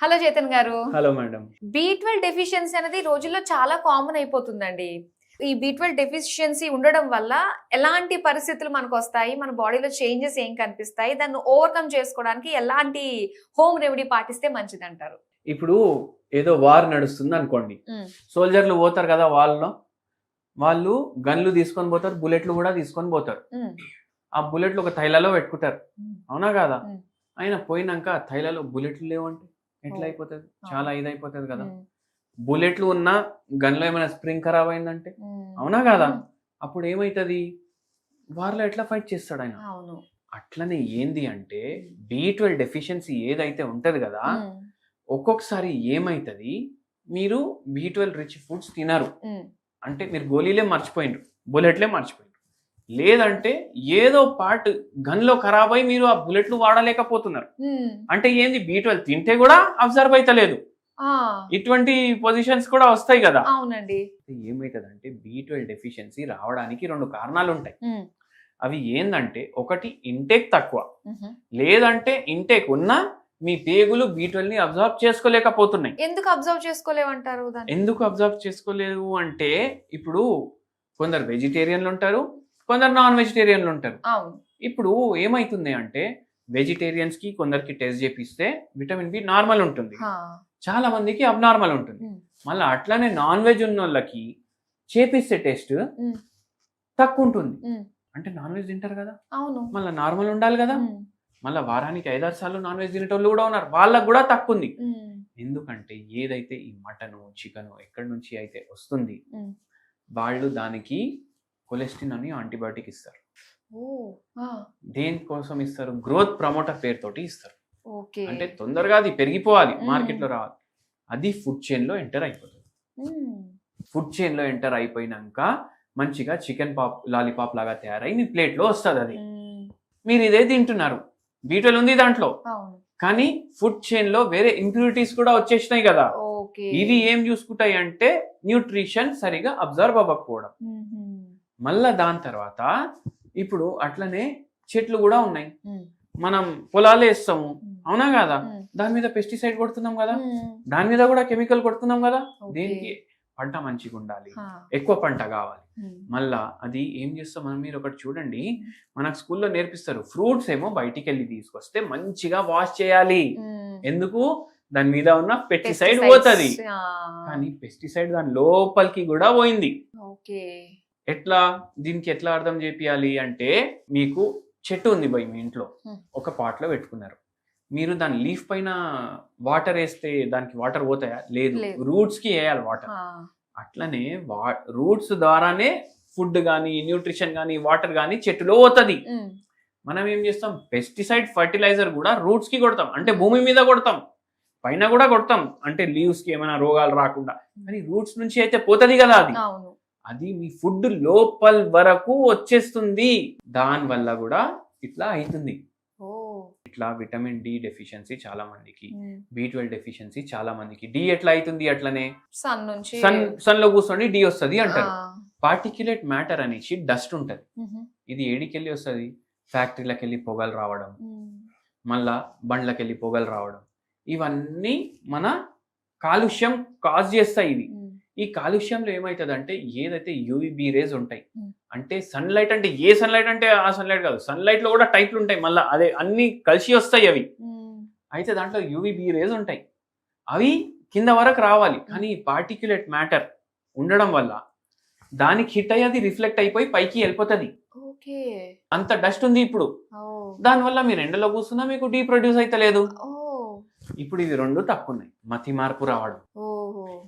Hello Chetan గారు. Hello madam. B12 deficiency అనేది ఈ రోజుల్లో చాలా కామన్ అయిపోతుందండి. ఈ B12 డెఫిషియన్సీ ఉండడం వల్ల ఎలాంటి పరిస్థితులు మనకొస్తాయి? మన బాడీలో చేంజెస్ ఏం కనిపిస్తాయి? దాన్ని ఓవర్‌కమ్ చేసుకోవడానికి ఎలాంటి హోమ్ రెమెడీ పాటిస్తే మంచిదంటారు? ఇప్పుడు ఏదో వార్ నడుస్తుంది అనుకోండి. సోల్జర్లు పోతారు కదా వాళ్ళలో. వాళ్ళు గన్లు తీసుకొని పోతారు, బుల్లెట్లు కూడా తీసుకొని పోతారు. ఆ బుల్లెట్లు ఒక తైలలో పెట్టుకుంటారు. అవునా కాదా? ఆయన పోయినాక తైలలో బుల్లెట్లు లేవంటే ఎట్లా అయిపోతుంది? చాలా ఇదైపోతుంది కదా. బుల్లెట్లు ఉన్న గన్లో ఏమైనా స్ప్రింగ్ ఖరాబ్ అయిందంటే, అవునా కాదా? అప్పుడు ఏమైతుంది? వార్లో ఎట్లా ఫైట్ చేస్తాడు ఆయన? అట్లనే ఏంది అంటే B12 డెఫిషియన్సీ ఏదైతే ఉంటది కదా, ఒక్కొక్కసారి ఏమైతుంది, మీరు B12 రిచ్ ఫుడ్స్ తినరు అంటే మీరు గోళీలే మర్చిపోయిండ్రు, బుల్లెట్లే మర్చిపోయిండ్రు, లేదంటే ఏదో పార్ట్ గన్లో ఖరాబ్ అయి మీరు ఆ బుల్లెట్లు వాడలేకపోతున్నారు. అంటే ఏంది, B12 తింటే కూడా అబ్జర్వ్ అయితలేదు. ఇటువంటి పొజిషన్స్ కూడా వస్తాయి కదా. అవునండి. ఏమైతుందంటే B12 డెఫిషియన్సీ రావడానికి 2 కారణాలు ఉంటాయి. అవి ఏందంటే, ఒకటి ఇంటేక్ తక్కువ, లేదంటే ఇంటేక్ ఉన్నా మీ పేగులు B12 ని అబ్జర్వ్ చేసుకోలేకపోతున్నాయి. ఎందుకు అబ్జర్వ్ చేసుకోలేవంటారు? ఎందుకు అబ్జర్వ్ చేసుకోలేవు అంటే, ఇప్పుడు కొందరు వెజిటేరియన్లు ఉంటారు, కొందరు నాన్ వెజిటేరియన్లు ఉంటారు. ఇప్పుడు ఏమైతుంది అంటే, వెజిటేరియన్స్ కి కొందరికి టెస్ట్ చేపిస్తే విటమిన్ బి నార్మల్ ఉంటుంది, చాలా మందికి అబ్నార్మల్ ఉంటుంది. మళ్ళీ అట్లానే నాన్ వెజ్ ఉన్న వాళ్ళకి చేపిస్తే టెస్ట్ తక్కువ ఉంటుంది. అంటే నాన్ వెజ్ తింటారు కదా, మళ్ళీ నార్మల్ ఉండాలి కదా. మళ్ళీ వారానికి 5-6 సార్లు నాన్ వెజ్ తినేటోళ్ళు కూడా ఉన్నారు, వాళ్ళకు కూడా తక్కువ ఉంది. ఎందుకంటే ఏదైతే ఈ మటను, చికెను ఎక్కడి నుంచి అయితే వస్తుంది, వాళ్ళు దానికి కొలెస్ట్రాల్ అని యాంటీబయాటిక్ ఇస్తారు. దేనికోసం ఇస్తారు? గ్రోత్ ప్రమోటర్ పేరుతోటి ఇస్తారు. అంటే తొందరగా అది పెరిగిపోవాలి, మార్కెట్లో రావాలి. అది ఫుడ్ చైన్ లో ఎంటర్ అయిపోతుంది. ఫుడ్ చైన్ లో ఎంటర్ అయిపోయినాక మంచిగా చికెన్ లాలీపాప్ లాగా తయారై మీ ప్లేట్ లో వస్తుంది. అది మీరు ఇదే తింటున్నారు, B12 ఉంది దాంట్లో, కానీ ఫుడ్ చైన్ లో వేరే ఇంప్యూరిటీస్ కూడా వచ్చేసినాయి కదా. ఇవి ఏం చూసుకుంటాయి అంటే న్యూట్రిషన్ సరిగా అబ్జర్వ్ అవ్వకపోవడం. మళ్ళా దాని తర్వాత ఇప్పుడు అట్లనే చెట్లు కూడా ఉన్నాయి, మనం పొలాలు వేస్తాము, అవునా కదా, దాని మీద పెస్టిసైడ్ కొడుతున్నాం కదా, దాని మీద కూడా కెమికల్ కొడుతున్నాం కదా. దేనికి? పంట మంచిగా ఉండాలి, ఎక్కువ పంట కావాలి. మళ్ళా అది ఏం చేస్తాం మనం, మీరు ఒకటి చూడండి, మనకు స్కూల్లో నేర్పిస్తారు, ఫ్రూట్స్ ఏమో బయటికి వెళ్ళి తీసుకొస్తే మంచిగా వాష్ చేయాలి. ఎందుకు? దాని మీద ఉన్న పెస్టిసైడ్ పోతుంది, కానీ పెస్టిసైడ్ దాని లోపలికి కూడా పోయింది. ఎట్లా? దీనికి ఎట్లా అర్థం చేపియాలి అంటే, మీకు చెట్టు ఉంది బై మీ ఇంట్లో, ఒక పాట్ లో పెట్టుకున్నారు, మీరు దాని లీఫ్ పైన వాటర్ వేస్తే దానికి వాటర్ పోతాయా? లేదు, రూట్స్ కి వేయాలి వాటర్. అట్లనే రూట్స్ ద్వారానే ఫుడ్ గానీ, న్యూట్రిషన్ గానీ, వాటర్ గానీ చెట్టులో పోతుంది. మనం ఏం చేస్తాం, పెస్టిసైడ్ ఫర్టిలైజర్ కూడా రూట్స్ కి కొడతాం, అంటే భూమి మీద కొడతాం, పైన కూడా కొడతాం, అంటే లీవ్స్ కి ఏమైనా రోగాలు రాకుండా. కానీ రూట్స్ నుంచి అయితే పోతుంది కదా, అది మీ ఫుడ్ లోపల వరకు వచ్చేస్తుంది. దాని వల్ల కూడా ఇట్లా అవుతుంది. ఇట్లా విటమిన్ డి డెఫిషియన్సీ చాలా మందికి, B12 డెఫిషియన్సీ చాలా మందికి. డి ఎట్లా అవుతుంది? అట్లనే సన్ లో కూర్చొని డి వస్తుంది అంటారు. పార్టిక్యులేట్ మ్యాటర్ అనేసి డస్ట్ ఉంటది, ఇది ఏడికెళ్ళి వస్తుంది? ఫ్యాక్టరీలకు వెళ్ళి పొగలు రావడం, మళ్ళా బండ్లకు వెళ్ళి పొగలు రావడం, ఇవన్నీ మన కాలుష్యం కాజ్ చేస్తాయి. ఇవి ఈ కాలుష్యంలో ఏమవుతుంది అంటే, ఏదైతే యూవీబీ రేస్ ఉంటాయి, అంటే సన్లైట్, అంటే ఏ సన్లైట్ అంటే ఆ సన్లైట్ కాదు, సన్లైట్ లో కూడా టైప్లు ఉంటాయి, మళ్ళీ అదే అన్ని కలిసి వస్తాయి అవి. అయితే దాంట్లో యూవీబీ రేస్ ఉంటాయి, అవి కింద వరకు రావాలి. కానీ పార్టిక్యులేట్ మ్యాటర్ ఉండడం వల్ల దానికి హిట్ అయ్యి అది రిఫ్లెక్ట్ అయిపోయి పైకి వెళ్ళిపోతుంది. అంత డస్ట్ ఉంది ఇప్పుడు, దానివల్ల మీరు ఎండలో కూర్చున్నా మీకు డీ ప్రొడ్యూస్ అయితే లేదు. ఇప్పుడు ఇవి 2 తక్కువ ఉన్నాయి. మతి మార్పు రావడం,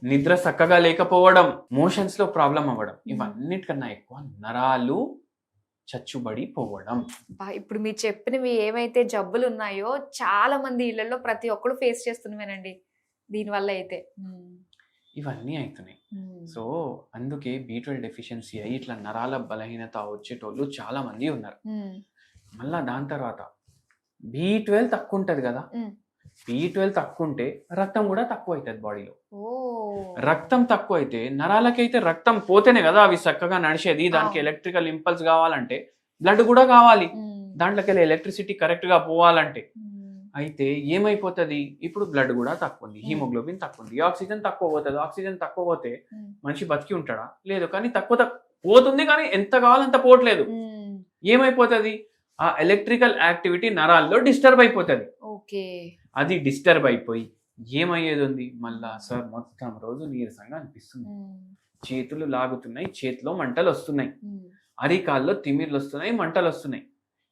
నిద్ర చక్కగా లేకపోవడం, మోషన్స్ లో ప్రాబ్లం అవ్వడం, ఇవన్నిటికన్నా ఎక్కువ నరాలు చచ్చుబడి పోవడం. ఇప్పుడు మీరు చెప్పినవి ఏమైతే జబ్బులు ఉన్నాయో చాలా మంది ఇళ్లలో ప్రతి ఒక్కరు ఫేస్ చేస్తున్నవేనండి దీనివల్ల అయితే. ఇవన్నీ అవుతున్నాయి. సో అందుకే B12 డెఫిషియన్సీ అయ్యి ఇట్లా నరాల బలహీనత వచ్చేటోళ్ళు చాలా మంది ఉన్నారు. మళ్ళా దాని తర్వాత B12 తక్కువ ఉంటది కదా, B12 తక్కువ ఉంటే రక్తం కూడా తక్కువ అవుతుంది బాడీలో. రక్తం తక్కువ అయితే నరాలకైతే రక్తం పోతేనే కదా అవి చక్కగా నడిచేది. దానికి ఎలక్ట్రికల్ ఇంపల్స్ కావాలంటే బ్లడ్ కూడా కావాలి, దాంట్లోకి వెళ్ళి ఎలక్ట్రిసిటీ కరెక్ట్ గా పోవాలంటే. అయితే ఏమైపోతుంది, ఇప్పుడు బ్లడ్ కూడా తక్కువ ఉంది, హిమోగ్లోబిన్ తక్కువ ఉంది, ఆక్సిజన్ తక్కువ పోతుంది. ఆక్సిజన్ తక్కువ పోతే మనిషి బతికి ఉంటాడా? లేదు. కానీ తక్కువ పోతుంది, కానీ ఎంత కావాలంత పోవట్లేదు. ఏమైపోతుంది, ఆ ఎలక్ట్రికల్ యాక్టివిటీ నరాల్లో డిస్టర్బ్ అయిపోతుంది. ఓకే. అది డిస్టర్బ్ అయిపోయి ఏమయ్యేది ఉంది, మళ్ళా సార్ మొత్తం రోజు నీరసంగా అనిపిస్తుంది, చేతులు లాగుతున్నాయి, చేతిలో మంటలు వస్తున్నాయి, అరికాల్లో తిమ్మిర్లు వస్తున్నాయి, మంటలు వస్తున్నాయి.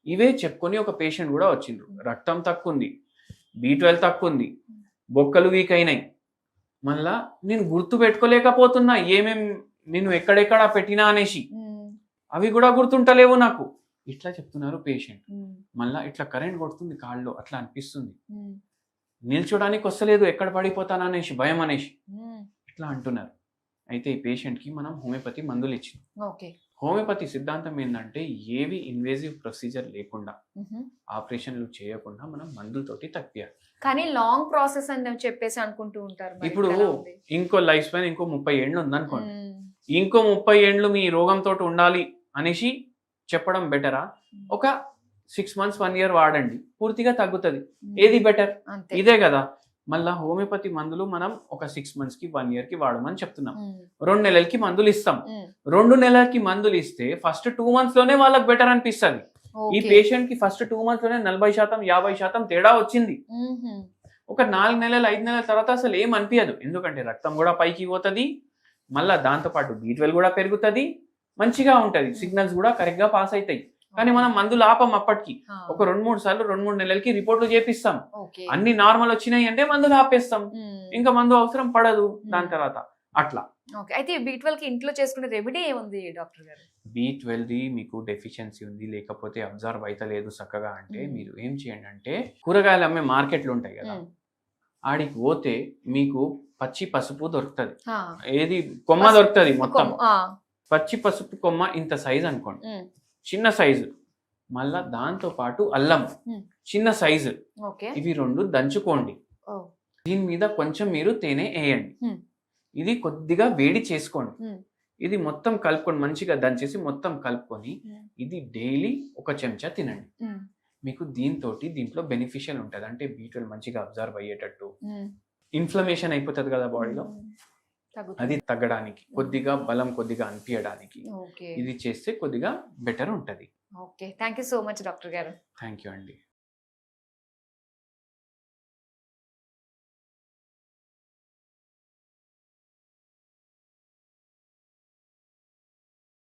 ఇవే చెప్పుకొని ఒక పేషెంట్ కూడా వచ్చిండ్రు. రక్తం తక్కువ ఉంది, B12 తక్కువ ఉంది, బొక్కలు వీక్ అయినాయి. మళ్ళా నేను గుర్తు పెట్టుకోలేకపోతున్నా ఏమేం నేను ఎక్కడెక్కడ పెట్టినా అనేసి, అవి కూడా గుర్తుంటలేవు నాకు. ఇట్లా చెప్తున్నారు పేషెంట్. మళ్ళా ఇట్లా కరెంట్ కొడుతుంది కాళ్ళు, అట్లా అనిపిస్తుంది, నిల్చోడానికి వస్తలేదు, ఎక్కడ పడిపోతానా అనేసి భయం అనేసి ఇట్లా అంటున్నారు. అయితే ఈ పేషెంట్కి మనం హోమియోపతి మందులు ఇచ్చినాం. హోమియోపతి సిద్ధాంతం ఏంటంటే ఏవి ఇన్వేజివ్ ప్రొసీజర్ లేకుండా, ఆపరేషన్లు చేయకుండా మనం మందులతోటి తగ్గియాలి. కానీ లాంగ్ ప్రాసెస్ అని చెప్పేసి అనుకుంటూ ఉంటారు. ఇప్పుడు ఇంకో లైఫ్ స్పాన్ ఇంకో 30 ఏండ్లు ఉందనుకోండి, ఇంకో 30 ఏండ్లు మీ రోగంతో ఉండాలి అనేసి చెప్పడం బెటరా? ఒక 6 months 1 year వాడండి, పూర్తిగా తగ్గుతుంది. ఏది బెటర్? ఇదే కదా. మళ్ళా హోమియోపతి మందులు మనం ఒక 6 months కి 1 year కి వాడమని చెప్తున్నాం. 2 నెలలకి మందులు ఇస్తాం. 2 నెలలకి మందులు ఇస్తే ఫస్ట్ 2 months లోనే వాళ్ళకి బెటర్ అనిపిస్తుంది. ఈ పేషెంట్ కి ఫస్ట్ 2 months లోనే 40% 50% తేడా వచ్చింది. ఒక 4 నెలలు 5 నెలల తర్వాత అసలు ఏం అనిపించదు, ఎందుకంటే రక్తం కూడా పైకి పోతుంది, మళ్ళా దాంతో పాటు B12 కూడా పెరుగుతుంది, మంచిగా ఉంటది, సిగ్నల్స్ కూడా కరెక్ట్ గా పాస్ అవుతాయి. కానీ మనం మందులు ఆపం. అప్పటికి ఒక 2-3 సార్లు 2-3 నెలలకి రిపోర్ట్లు చేపిస్తాం, అన్ని నార్మల్ వచ్చినాయి అంటే మందులు ఆపేస్తాం, ఇంకా మందు అవసరం పడదు దాని తర్వాత అట్లా. అయితే B12 కి ఇంట్లో చేసుకునే రెమెడీ ఏముంది డాక్టర్ గారు? B12 మీకు డెఫిషియన్సీ ఉంది, లేకపోతే అబ్జర్వ్ అవుతలేదు చక్కగా అంటే మీరు ఏం చేయండి అంటే, కూరగాయలు అమ్మే మార్కెట్లు ఉంటాయి కదా, ఆడికి పోతే మీకు పచ్చి పసుపు దొరుకుతుంది, ఏది కొమ్మ దొరుకుతుంది, మొత్తం పచ్చి పసుపు కొమ్మ ఇంత సైజ్ అనుకోండి, చిన్న సైజు. మళ్ళా దాంతో పాటు అల్లం చిన్న సైజు, ఇవి 2 దంచుకోండి. దీని మీద కొంచెం మీరు తేనె వేయండి, ఇది కొద్దిగా వేడి చేసుకోండి, ఇది మొత్తం కలుపుకొని మంచిగా దంచేసి మొత్తం కలుపుకొని ఇది డైలీ 1 చెంచా తినండి. మీకు దీంట్లో బెనిఫిషియల్ ఉంటుంది. అంటే B12 మంచిగా అబ్జర్వ్ అయ్యేటట్టు, ఇన్ఫ్లమేషన్ అయిపోతుంది కదా బాడీలో, అది తగ్గడానికి, కొద్దిగా బలం కొద్దిగా అనిపించడానికి ఇది చేస్తే కొద్దిగా బెటర్ ఉంటుంది. Okay, thank you so much doctor గారు. థ్యాంక్ యూ అండి.